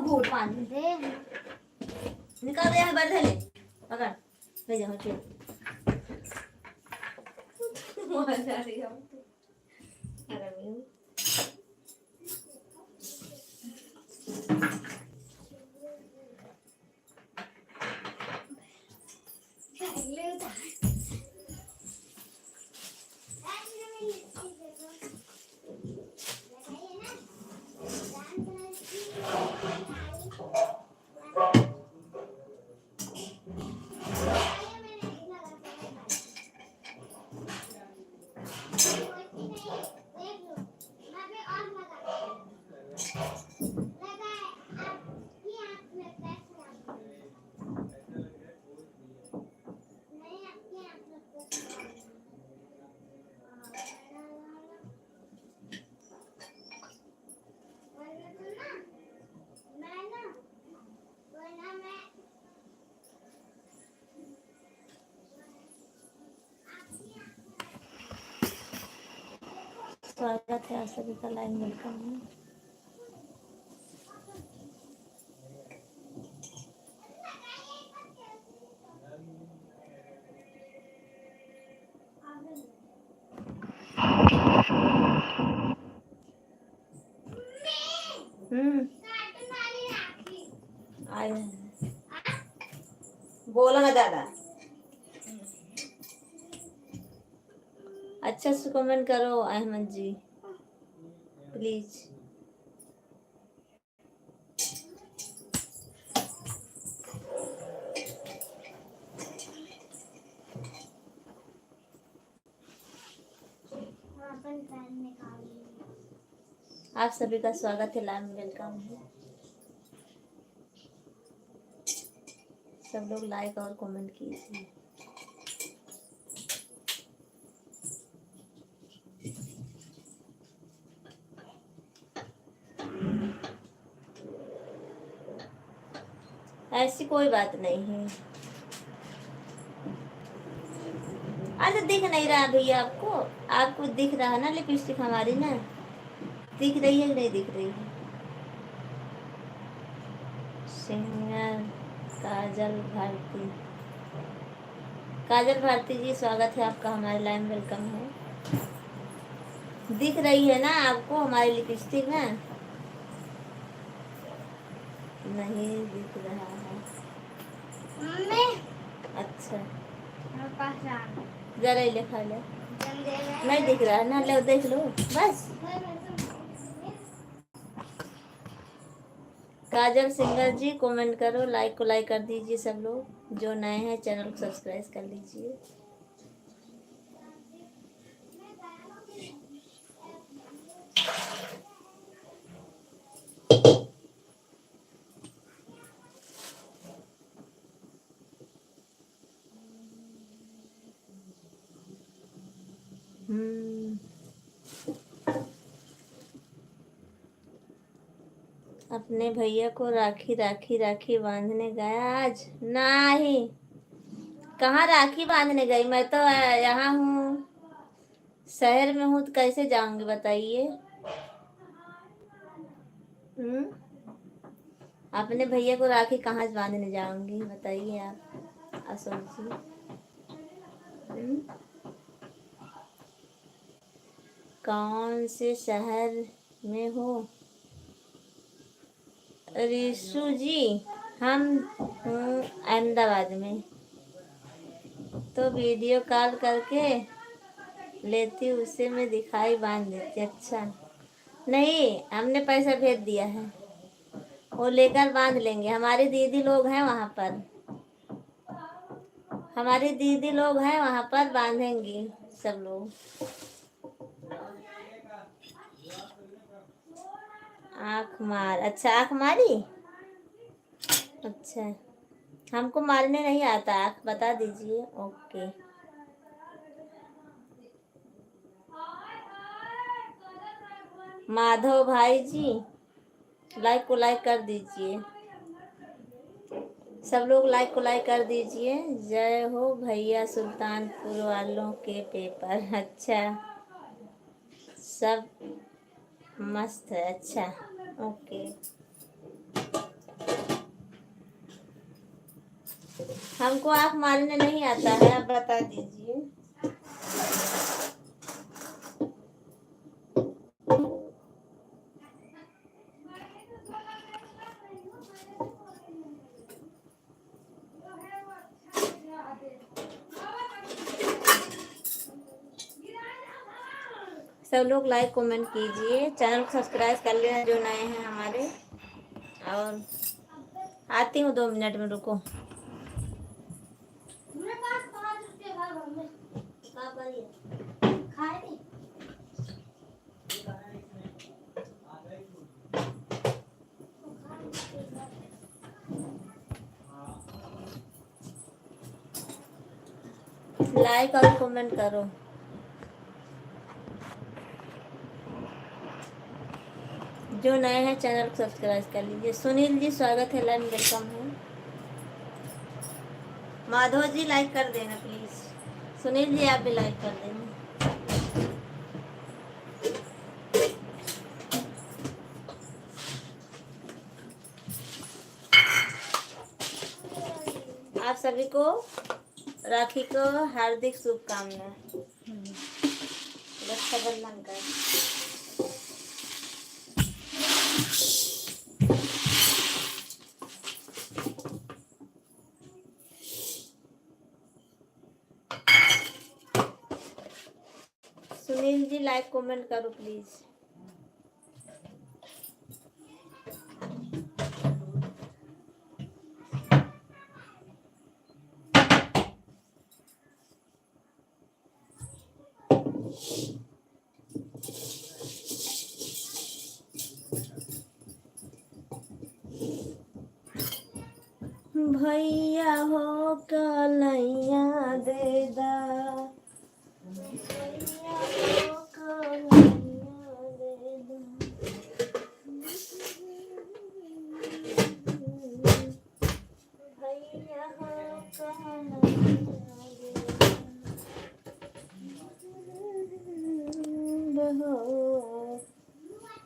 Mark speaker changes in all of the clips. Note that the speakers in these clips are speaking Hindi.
Speaker 1: घूट पानी दे निकाल दे बैठ ले पकड़ ले जा चल मजा आ रही है अरे स्वागत है आप सभी का लाइव वेलकम है। आए बोलो ना दादा अच्छा से कमेंट करो अहमद जी प्लीज। आप सभी का स्वागत है लाइव वेलकम है। सब लोग लाइक और कमेंट कीजिए। ऐसी कोई बात नहीं है। अच्छा दिख नहीं रहा भैया आपको? आपको दिख रहा है ना लिपस्टिक हमारी ना? दिख रही है कि नहीं दिख रही है? सिंगर काजल भारती, काजल भारती जी स्वागत है आपका हमारे लाइव वेलकम है। दिख रही है ना आपको हमारी लिपस्टिक ना? नहीं दिख रहा है। अच्छा जरा ले खा ले। नहीं दिख रहा है ना? लो देख लो बस। काजल सिंगर जी कमेंट करो, लाइक को लाइक कर दीजिए। सब लोग जो नए हैं चैनल को सब्सक्राइब कर लीजिए। अपने भैया को राखी राखी राखी बांधने गया आज? नहीं, कहाँ राखी बांधने गई? मैं तो यहाँ हूँ, शहर में हूँ, तो कैसे जाऊंगी बताइए? अपने भैया को राखी कहाँ बांधने जाऊंगी बताइए आप अशोक जी? कौन से शहर में हो रिशु जी? हम हूँ अहमदाबाद में। तो वीडियो कॉल करके लेती, उसे मैं दिखाई बांध देती। अच्छा नहीं, हमने पैसा भेज दिया है, वो लेकर बांध लेंगे। हमारी दीदी लोग हैं वहाँ पर, हमारी दीदी लोग हैं वहाँ पर, बांधेंगी सब लोग। आँख मार, अच्छा आँख मारी? अच्छा हमको मारने नहीं आता, आँख बता दीजिए। ओके माधव भाई जी लाइक को लाइक कर दीजिए। सब लोग लाइक को लाइक कर दीजिए। जय हो भैया सुल्तानपुर वालों के पेपर। अच्छा सब मस्त है। अच्छा ओके हमको आँख मारने नहीं आता है, आप बता दीजिए। सब लोग लाइक कमेंट कीजिए, चैनल को सब्सक्राइब कर लेना जो नए हैं हमारे। और आती हूँ 2 मिनट में, रुको। लाइक और कमेंट करो। जो नए हैं चैनल को सब्सक्राइब कर लीजिए। सुनील जी स्वागत है, लाइन वेलकम है। माधव जी लाइक कर देना प्लीज। सुनील जी आप भी लाइक कर देना। आप सभी को राखी को हार्दिक शुभकामनाएं। रक्षाबंधन का सुनील जी लाइक कमेंट करो प्लीज। भैया हो कलैया दे दा, भैया हो कलैया दे दा, भैया हो कलैया दे दा,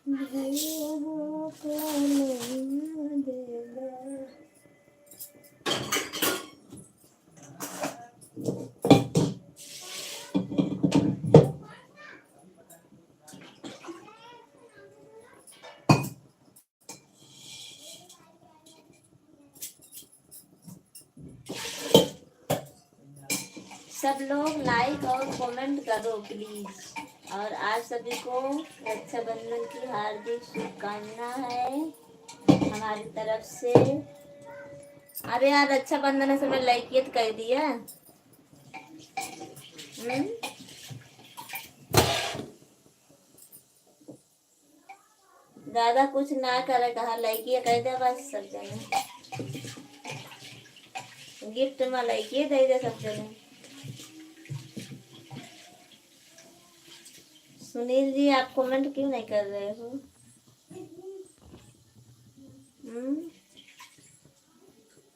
Speaker 1: भैया हो कलैया दे दा। सब लोग लाइक और कमेंट करो प्लीज। और आज सभी को रक्षाबंधन की हार्दिक शुभकामना है हमारी तरफ से। अरे यार रक्षाबंधन से मैं लाइकियत कर दिया। दादा कुछ ना करे, कहा लाइकिया कह दे बस सब जने। गिफ्ट में लाइकिया दे दे सब जने। सुनील जी आप कमेंट क्यों नहीं कर रहे हो?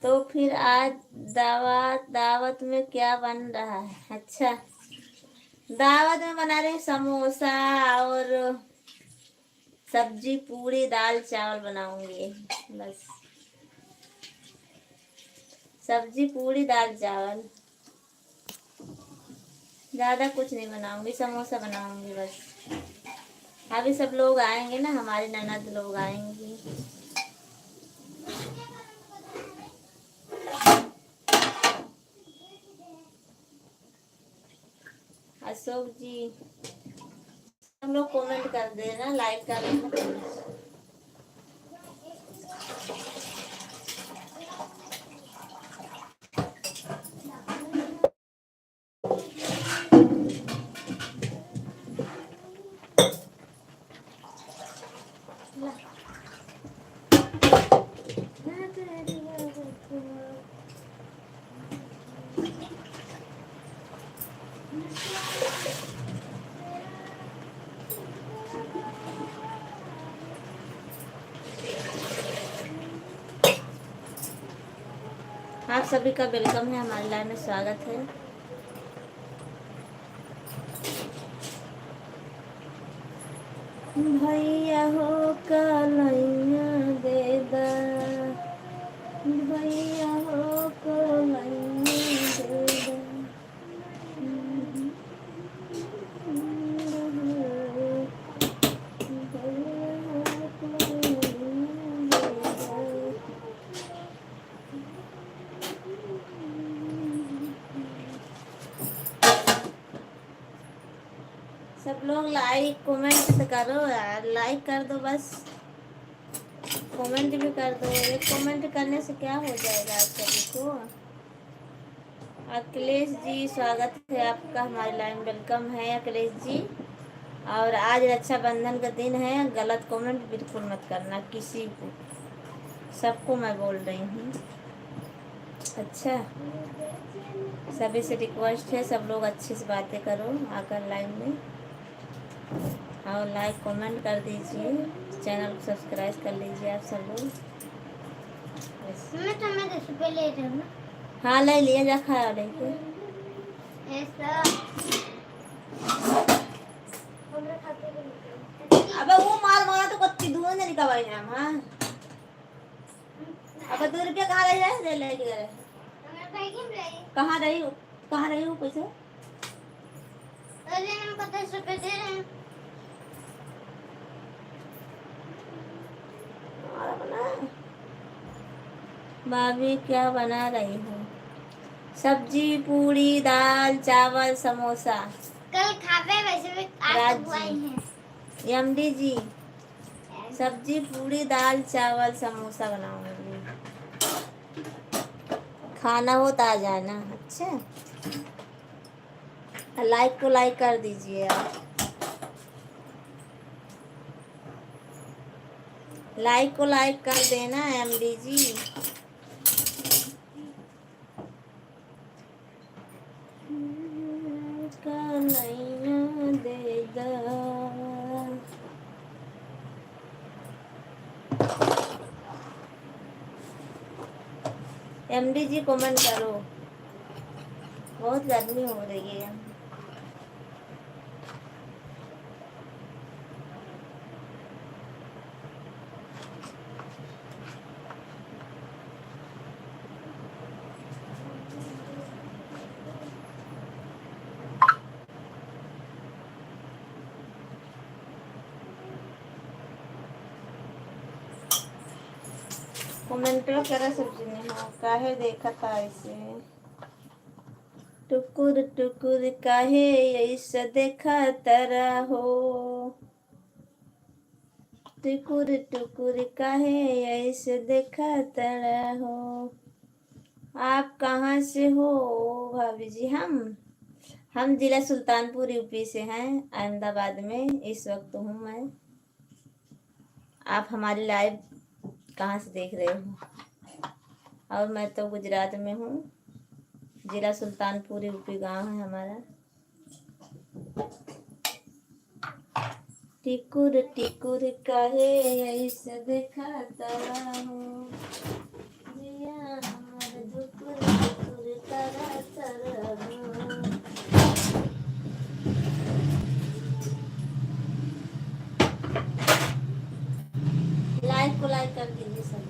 Speaker 1: तो फिर आज दावत में क्या बन रहा है? अच्छा, दावत में बना रहे समोसा और सब्जी, पूरी, दाल चावल बनाऊंगी बस। सब्जी, पूरी, दाल चावल, ज्यादा कुछ नहीं बनाऊंगी। समोसा बनाऊंगी बस। अभी सब लोग आएंगे ना, हमारे ननद लोग आएंगे। अशोक जी हम लोग कमेंट कर देना, लाइक कर देना। आप सभी का वेलकम है, हमारे लाइन में स्वागत है। भैया हो कलैया दे दा, भैया हो कलैया सब लोग लाइक कमेंट तो करो यार, लाइक कर दो बस, कमेंट भी कर दो। एक कमेंट करने से क्या हो जाएगा आप सभी को। अखिलेश जी स्वागत है आपका हमारे लाइन, वेलकम है अखिलेश जी। और आज रक्षाबंधन का दिन है, गलत कमेंट बिल्कुल मत करना किसी को, सबको मैं बोल रही हूँ। अच्छा, सभी से रिक्वेस्ट है, सब लोग अच्छे से बातें करो आकर लाइन में, और लाइक कमेंट कर दीजिए, चैनल को सब्सक्राइब कर लीजिए आप सब लोग।
Speaker 2: मैं तुम्हें 10 रुपये ले रही हूँ ना।
Speaker 1: हाँ ले लिया, जा खाया लेके
Speaker 2: ऐसा
Speaker 1: अबे वो माल मारा तो कत्ती दूर नहीं निकलवाई ना। हाँ अब 2 रुपया कहाँ रह जाए, ले लेके गए कहाँ रही हो, कहाँ रही हो पैसे।
Speaker 2: अरे हमको 10 रुपये दे रहे हैं।
Speaker 1: भाभी क्या बना रही हो। सब्जी पूड़ी दाल चावल समोसा।
Speaker 2: कल खावे वैसे भी आज
Speaker 1: राज
Speaker 2: तो हुआ ही है।
Speaker 1: जी, एमडी जी, सब्जी पूड़ी दाल चावल समोसा बनाऊंगी, खाना हो तो आ जाना। अच्छा, लाइक को लाइक कर दीजिए आप, लाइक को लाइक कर देना एमडी जी। कन्हैया देगा। एमडी जी कमेंट करो, बहुत गर्मी हो रही है। कमेंट करा सब्जी ने, हाँ काहे देखा था ऐसे, टुकुर टुकुर काहे ऐसे देखा तरा हो, टुकुर टुकुर काहे ऐसे देखा तरा हो। आप कहाँ से हो भाभी जी। हम जिला सुल्तानपुर यूपी से हैं, अहमदाबाद में इस वक्त हूँ मैं। आप हमारी लाइव कहाँ से देख रहे हो। और मैं तो गुजरात में हूँ, जिला सुल्तानपुर यूपी गांव है हमारा। टिकुर टिकुर काहे ऐसे देखा तरा हो, जिया हमार धुकुर धुकुर तरा तरा हो। लाइक को लाइक कर दीजिए सब।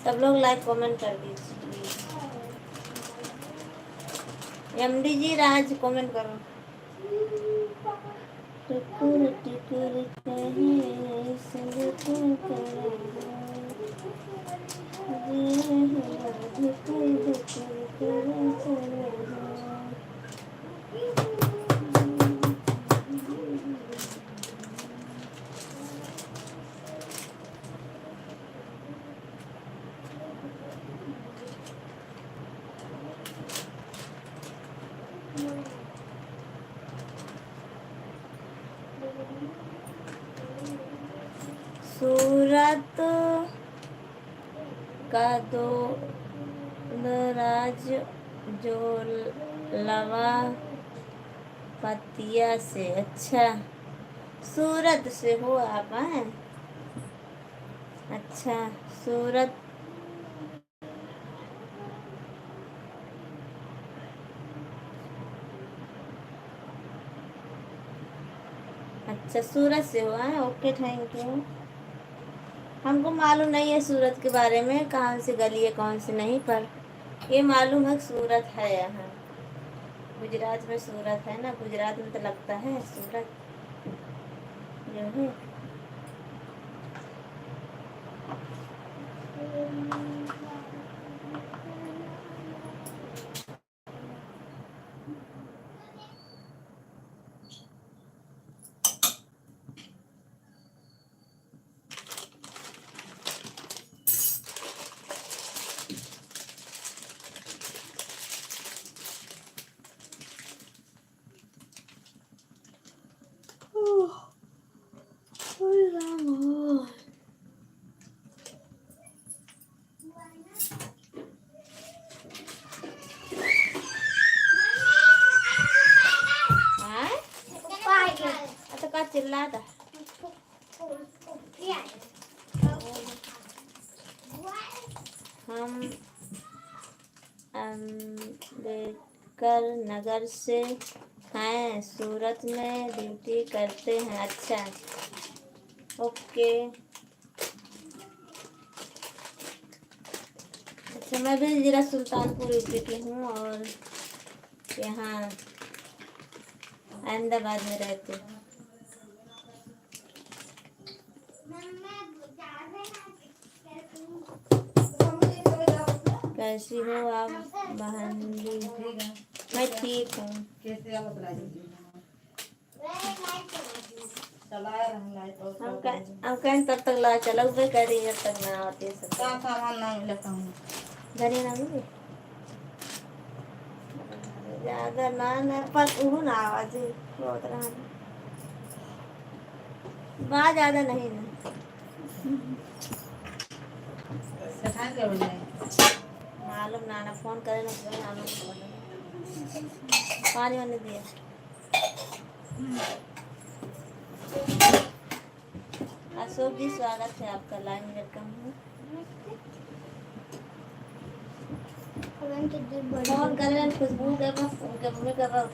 Speaker 1: सब लोग लाइक कमेंट कर दीजिए। एमडी जी राज कमेंट करो। टुकुर टुकुर कहे ऐसे देखा तरा हो, जिया हमार धुकुर धुकुर तरा तरा हो। सूरत का दो दराज जो लवा पतिया से। अच्छा, सूरत से हो आप हैं। अच्छा, सूरत अच्छा सूरत से हो। Okay thank you. हमको मालूम नहीं है सूरत के बारे में, कहाँ से गली है कौन से नहीं, पर ये मालूम है सूरत है यहाँ। गुजरात में सूरत है ना, गुजरात में तो लगता है सूरत जो है। हाँ? अच्छा का चिल्लाता हम अम्बेडकर नगर से हैं, सूरत में ड्यूटी करते हैं। अच्छा ओके। अच्छा मैं भी ज़िला सुल्तानपुर यूपी की हूँ और यहाँ अहमदाबाद में रहती हूँ। कैसी हो आप बहनजी? मैं ठीक हूँ। हम कहीं तब तक ला चलो बे करी जब तक ना आती है सब
Speaker 3: सामान नहीं लेता हूँ।
Speaker 1: घरे ना मिले ज्यादा ना पर वो ना आवाज बहुत रहा बात ज्यादा नहीं ना
Speaker 3: सेठान के बोले
Speaker 1: मालूम नाना फोन करे ना तो मालूम पानी वाने दिया। अशोक जी स्वागत है आपका, लाइन में वेलकम हूँ। फोन कर रहे हैं खुशबू के पास, उनके मम्मी कर रहा हूँ।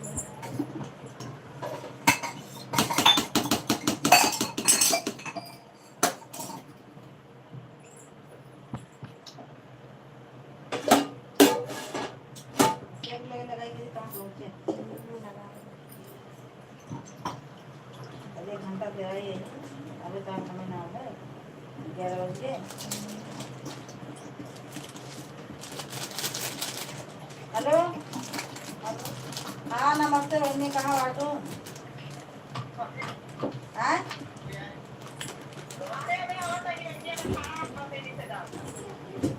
Speaker 3: एक घंटा दे रही है अभी तो हमें ना है 11 बजे। हेलो हाँ नमस्ते बहनी, कहाँ बाटू? हाँ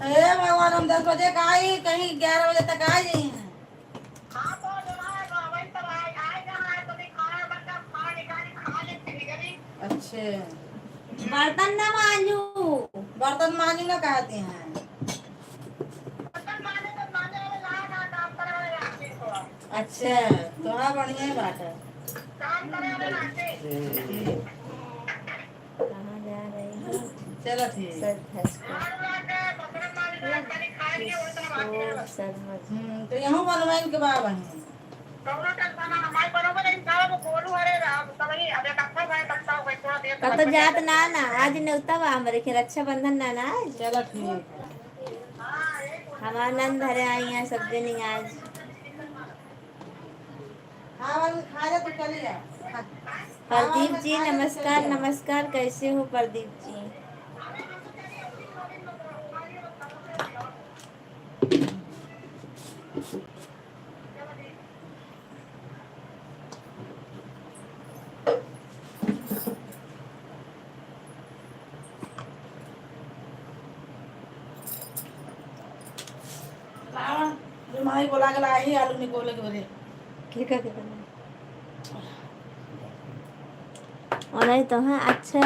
Speaker 3: अरे भगवान, हम 10 बजे का आई, कहीं 11 बजे तक आ जाइए। अच्छे
Speaker 1: बर्तन ना मांजू,
Speaker 3: बर्तन मांझी ना कहते हैं। अच्छा थोड़ा बढ़िया ही बात है।
Speaker 1: कहाँ जा रही हो?
Speaker 3: चलो ठीक। तो यहाँ बनवाइन के बाबा है
Speaker 1: कब तो जात ना ना आज न्योता बा हमारे के रक्षाबंधन ना ना आज।
Speaker 3: चलो ठीक।
Speaker 1: हमारा नंद धरे आई हैं सब दिन ही आज।
Speaker 3: हाँ वाली खा ले तो चली जा।
Speaker 1: प्रदीप जी नमस्कार नमस्कार, कैसे हो प्रदीप जी?
Speaker 3: माई बोला के लाई आलू निकोले के बोले
Speaker 1: कितना और नहीं तो है। अच्छा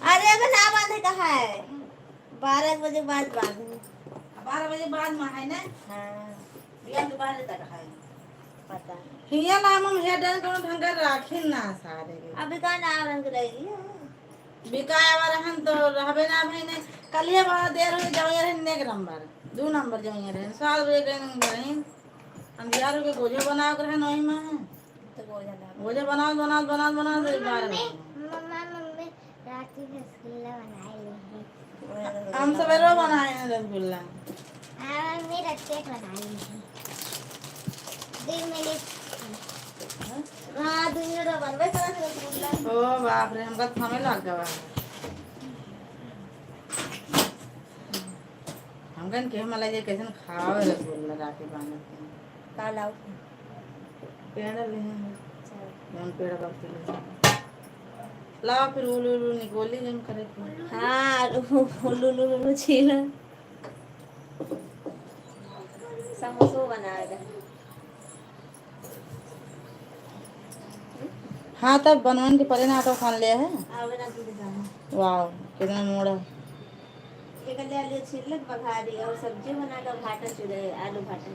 Speaker 1: अरे अगर ना बांधे कहा है 12 बजे बाद बांधे।
Speaker 3: 12 बजे बाद में है ना।
Speaker 1: हाँ
Speaker 3: बिया के 12 तक है
Speaker 1: पता नहीं
Speaker 3: हिया नाम हम हे डन कोनो ढंग राखिन ना सारे
Speaker 1: अभी का ना रंग रहेगी
Speaker 3: बिकाय वाला हम तो रहबे ना भाई ने कलिए बड़ा देर हो जावे रे नेक नंबर 2 नंबर जावे रे साल वे के नंबर है अंधियार के गोजे बना कर है नहीं में
Speaker 1: तो गोजा ला
Speaker 3: गोजे बनाओ बनाओ बनाओ बनाओ दे बार
Speaker 2: मम्मी रात में रसगुल्ला बनाई
Speaker 3: हम सवेरे बनाए हैं रसगुल्ला
Speaker 2: मम्मी रत्ते बनाई दिन में
Speaker 1: हाँ दुनिया रो बनवे करा से रसगुल्ला
Speaker 3: ओ बाप रे हमका थमे लग गवा हमकन के मलाई जे कैसन खावे रसगुल्ला रात के बांध के
Speaker 1: का लाओ
Speaker 3: पेड़ ले हैं हम पेड़ काटते ले ला फिर उलू उलू निकोली जम करे के
Speaker 1: हाँ लुलु लुलु छील समोसा बना दे
Speaker 3: हाँ तब बनवन के परे ना तो खान ले है
Speaker 1: आवे ना दूध जाना
Speaker 3: वाह कितना मोड़ा
Speaker 1: एक ले आलू छील बघारी और सब्जी बना दो भाटा चुरे आलू भाटा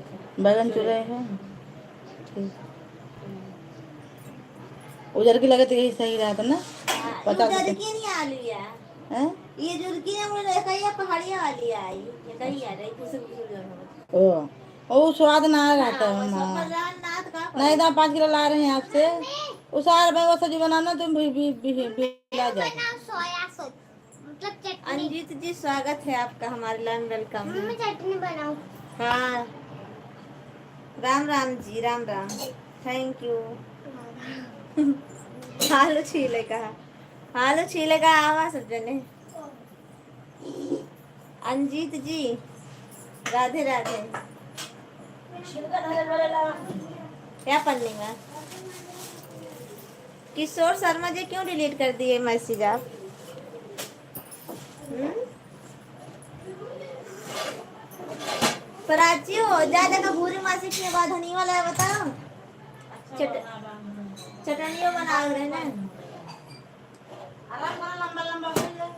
Speaker 3: बैगन चुरे हैं ठीक उधर की लगे तो यही सही रहता ना पता
Speaker 1: उधर
Speaker 3: नहीं
Speaker 1: की नहीं आलू या
Speaker 3: हैं
Speaker 1: ये जुर्की है मुझे कहीं पहाड़िया वाली आई ये कहीं आ रही कुछ जो
Speaker 3: ओ ओ स्वाद ना रहता है
Speaker 1: सब
Speaker 3: माँ
Speaker 1: नाथ का
Speaker 3: नहीं तो 5 किलो ला रहे हैं आपसे उस आर में वो सब्जी बनाना तुम भी ला जाओ
Speaker 2: सोया सॉस मतलब चटनी
Speaker 1: अंजित जी स्वागत है आपका हमारे लर्न वेलकम
Speaker 2: मम्मी चटनी बनाओ
Speaker 1: हाँ राम राम जी राम राम थैंक यू आलू छीले का आलू छीले का आवाज सब जने अंजित जी राधे राधे क्या पढ़ने में किशोर शर्मा जी क्यों डिलीट कर दिए मैसेज आप प्राची हो ज्यादा का भूरी मासी के बाद धनी वाला है बताओ चटनियों बना रहे ना
Speaker 3: लंबा लंबा हो जाए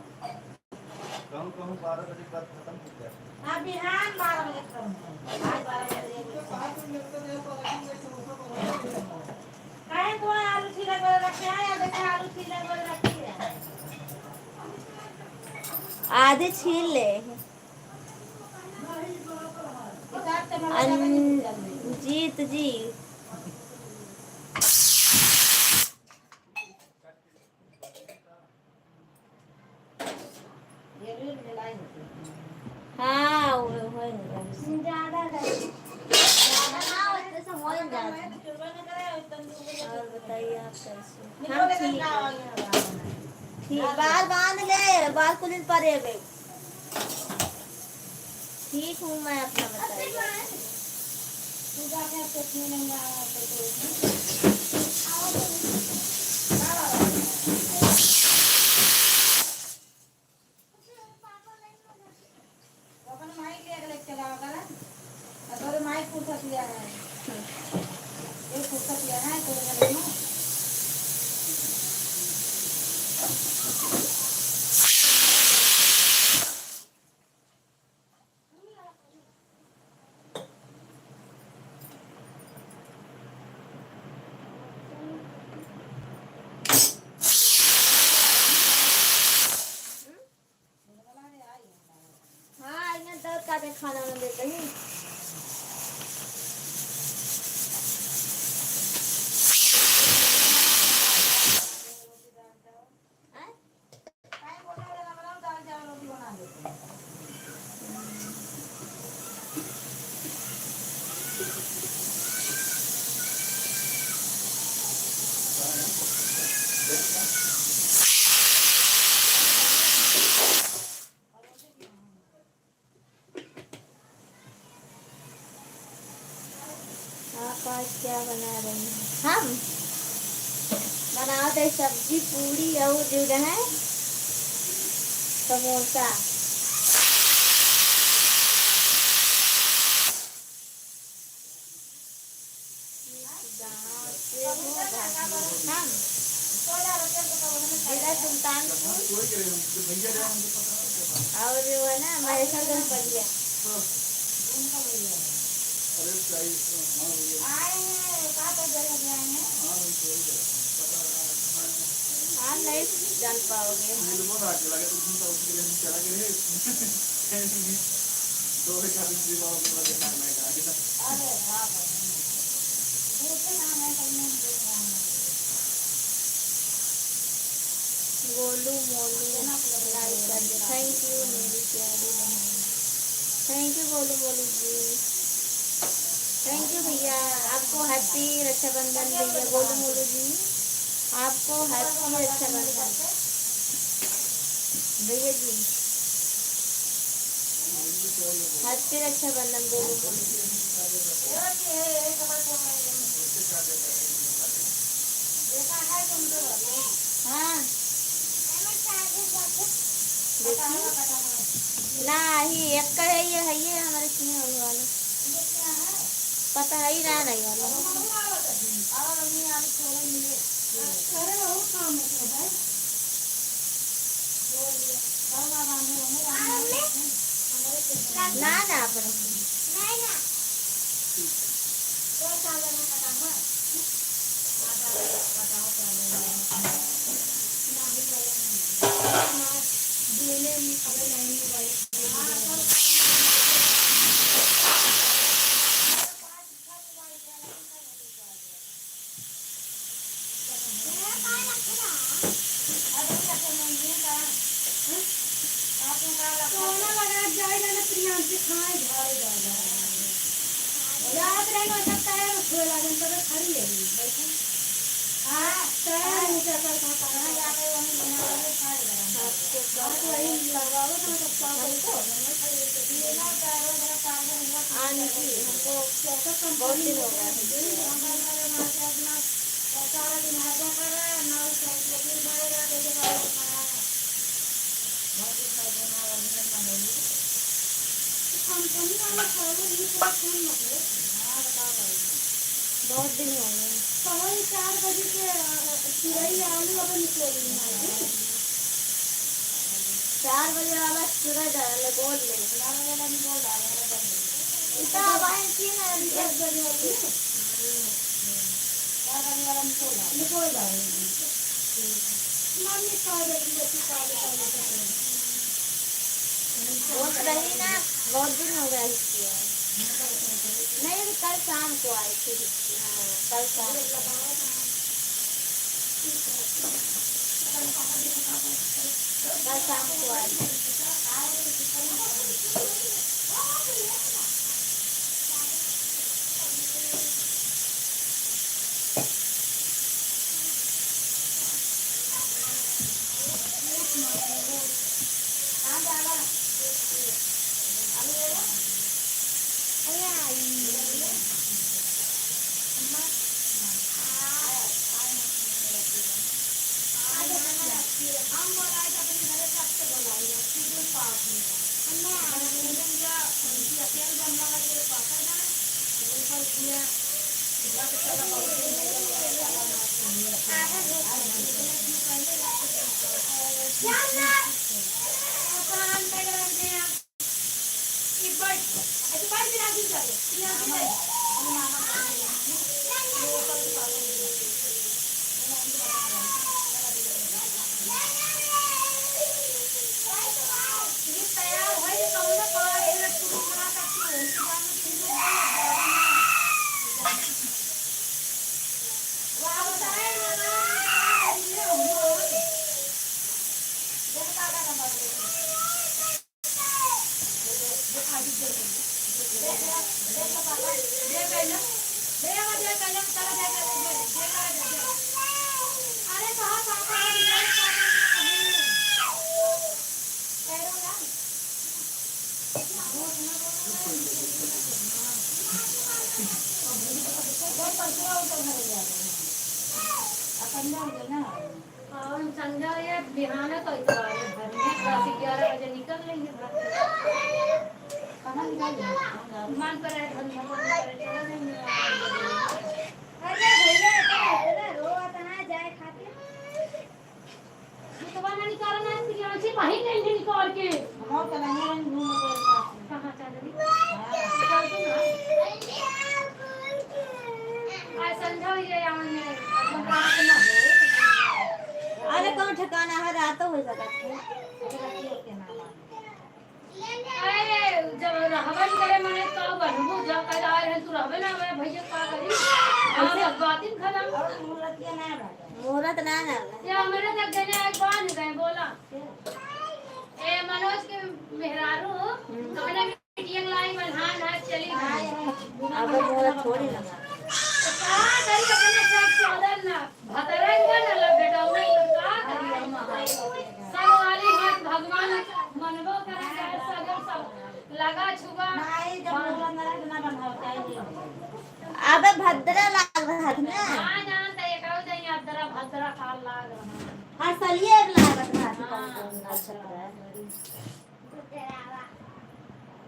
Speaker 4: कहूँ 12 बजे बाद खत्म हो गया
Speaker 3: हाँ बिहान 12 बजे आज 12 बजे काहे को आलू छीले कर रखे हैं या देखा आलू छीले कर रखी है
Speaker 1: आधे छील ले अंजीत जी हाँ वो
Speaker 2: ज्यादा
Speaker 1: और बताइए आप कैसे हम ठीक बाल बांध ले बाल कुछ दिन परे गए ठीक हूँ मैं अपना बताइए हाँ इन्हें दर्द का खाना में देते हैं आप आज क्या बना रहे हैं हम बनाते सब्जी पूरी और जो है समोसा हम जिला सुल्तानपुर और जो है ना हमारे घर पड़िया आप नहीं जान पाओगे
Speaker 4: तो
Speaker 1: गोलू मोलू लाइक कर दे। थैंक यू मेरी प्यारी बहन। Thank you Golu Molu ji. Thank you भैया, आपको हैप्पी रक्षाबंधन भैया गोलू मोलू जी, आपको हैप्पी रक्षाबंधन भैया जी, हैप्पी रक्षाबंधन गोलू मोलू जी। हाँ देखिए ना ही एक का है ये हमारे सुने वाले पता है ही ना नहीं वाला। ना ना अपन हमको बहुत दिन हो गया बहुत दिन हो गए। 4 बजे वाला सूरज डाले बोल ले इतना बाहर की ना 10 बजे वाली बहुत रही ना, बहुत दिन हो गया इसकी। नहीं अभी कल शाम को आई थी। हाँ कल शाम को आई थी।
Speaker 5: संध्या ये बिहाना तो इतवार है घर में 11 बजे निकल लेंगे घर से। कहाँ निकल मान पर है धन भगवान पर चला जाएंगे।
Speaker 2: अरे भैया इतना रोता ना जाए खाते
Speaker 5: तो बना निकाला ना इसकी यहाँ से बाहर नहीं निकाल के
Speaker 3: हम और कलांगे रंग घूम कर
Speaker 5: कहाँ चल रही
Speaker 3: हां
Speaker 5: आज संध्या ये यहाँ में अपन रात ना हो
Speaker 1: अरे कौन ठिकाना है रात हो सकता है।
Speaker 5: अरे जब हवन करे मने तो बनबू जब कल आए हैं तू रहबे ना मैं भैया का करी हां बातिन खत्म
Speaker 2: और मुहूर्त के ना बाटा
Speaker 1: मुहूर्त ना ना
Speaker 5: या हमरे तक देने आज बांध गए बोला ए मनोज के मेहरारू कमरे में मीटिंग लाई बन्हान है चली गई
Speaker 1: अब मुहूर्त थोड़ी लगा
Speaker 5: का करी अपने सब चौदर ना भतरंगा ना लग बेटा उन्हें का करी हम सब वाली हाथ भगवान मनबो करे चाहे सगर सब लगा छुगा
Speaker 2: नहीं जब मुहूर्त ना रख ना बंधाओ चाहिए
Speaker 1: अब भद्रा लाग रहा था ना
Speaker 5: हां जानता है कहू जाई अदरा भद्रा खाल लाग रहा
Speaker 1: हर सलिए लागत था अच्छा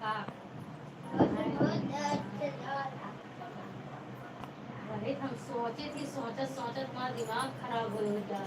Speaker 5: का वही हम सोचे थी सोचत सोचत हमारा दिमाग खराब हो गया